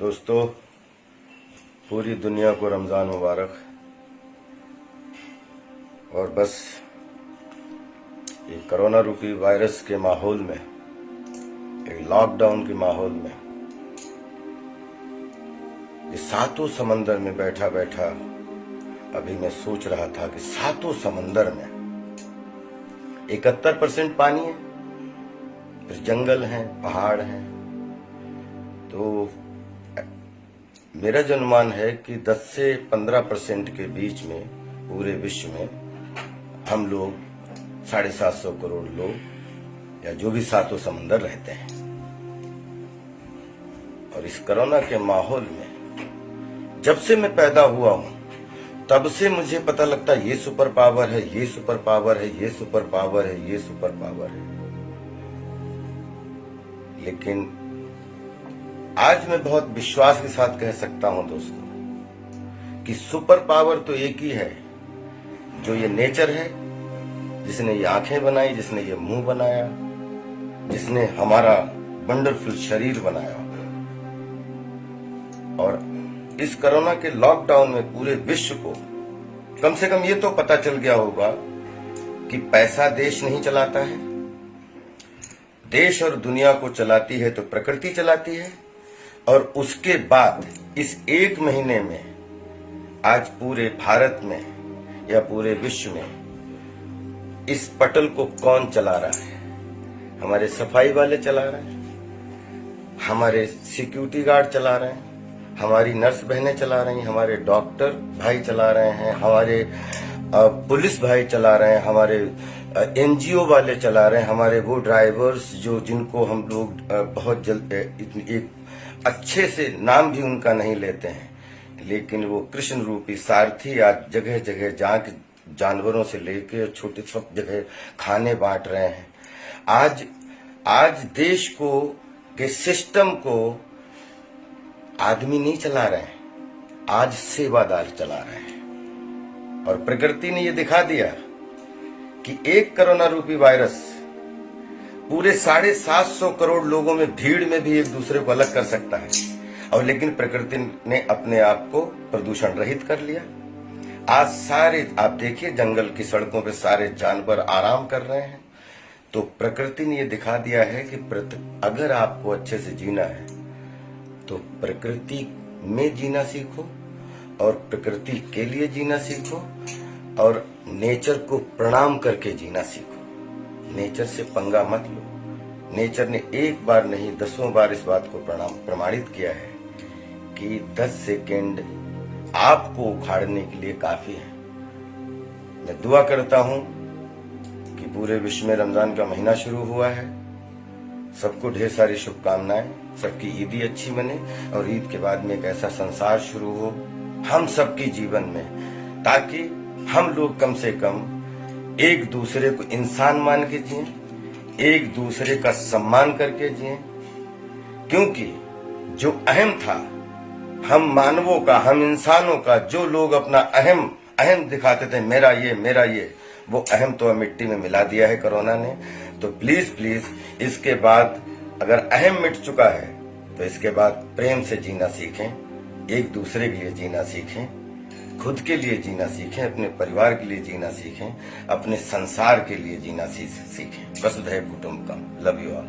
दोस्तों, पूरी दुनिया को रमज़ान मुबारक। और बस ये कोरोना रूपी वायरस के माहौल में, एक लॉकडाउन के माहौल में, ये सातों समंदर में बैठा बैठा अभी मैं सोच रहा था कि सातों समंदर में 71% पानी है, फिर जंगल हैं, पहाड़ हैं। तो मेरा जो अनुमान है कि 10 से 15% के बीच में पूरे विश्व में हम लोग 750 करोड़ लोग या जो भी सातों समंदर रहते हैं। और इस कोरोना के माहौल में जब से मैं पैदा हुआ हूं तब से मुझे पता लगता है ये सुपर पावर है, ये सुपर पावर है, ये सुपर पावर है, ये सुपर पावर है। लेकिन आज मैं बहुत विश्वास के साथ कह सकता हूं दोस्तों कि सुपर पावर तो एक ही है, जो ये नेचर है, जिसने ये आंखें बनाई, जिसने ये मुंह बनाया, जिसने हमारा वंडरफुल शरीर बनाया। और इस कोरोना के लॉकडाउन में पूरे विश्व को कम से कम ये तो पता चल गया होगा कि पैसा देश नहीं चलाता है, देश और दुनिया को चलाती है तो प्रकृति चलाती है। और उसके बाद इस एक महीने में आज पूरे भारत में या पूरे विश्व में इस पटल को कौन चला रहा है? हमारे सफाई वाले चला रहे हैं, हमारे सिक्योरिटी गार्ड चला रहे हैं, हमारी नर्स बहनें चला रही हैं, हमारे डॉक्टर भाई चला रहे हैं, हमारे पुलिस भाई चला रहे हैं, हमारे एनजीओ वाले चला रहे हैं, हमारे वो ड्राइवर्स जो जिनको हम लोग बहुत जल्द एक अच्छे से नाम भी उनका नहीं लेते हैं, लेकिन वो कृष्ण रूपी सारथी आज जगह जगह जानवरों से लेकर छोटे सब जगह खाने बांट रहे हैं। आज देश को के सिस्टम को आदमी नहीं चला रहे हैं, आज सेवादार चला रहे हैं। और प्रकृति ने ये दिखा दिया कि एक कोरोना रूपी वायरस पूरे 750 करोड़ लोगों में भीड़ में भी एक दूसरे को अलग कर सकता है। और लेकिन प्रकृति ने अपने आप को प्रदूषण रहित कर लिया। आज सारे आप देखिए जंगल की सड़कों पे सारे जानवर आराम कर रहे हैं। तो प्रकृति ने ये दिखा दिया है कि अगर आपको अच्छे से जीना है तो प्रकृति में जीना सीखो और प्रकृति के लिए जीना सीखो और नेचर को प्रणाम करके जीना सीखो। नेचर से पंगा मत लो। नेचर ने एक बार नहीं 10 बार इस बात को प्रमाणित किया है कि 10 सेकेंड आपको उखाड़ने के लिए काफी है। मैं दुआ करता हूं कि पूरे विश्व में रमजान का महीना शुरू हुआ है। सबको ढेर सारी शुभकामनाएं, सबकी ईदी अच्छी बने और ईद के बाद में एक ऐसा संसार शुरू हो हम सबके जीवन में, ताकि हम लोग कम से कम एक दूसरे को इंसान मान के जिएं, एक दूसरे का सम्मान करके जिएं। क्योंकि जो अहम था हम मानवों का, हम इंसानों का, जो लोग अपना अहम दिखाते थे, मेरा ये, वो अहम तो मिट्टी में मिला दिया है कोरोना ने। तो प्लीज इसके बाद अगर अहम मिट चुका है तो इसके बाद प्रेम से जीना सीखें, एक दूसरे के लिए जीना सीखें, खुद के लिए जीना सीखें, अपने परिवार के लिए जीना सीखें, अपने संसार के लिए जीना सीखें। वसुधैव कुटुंबकम। Love you all.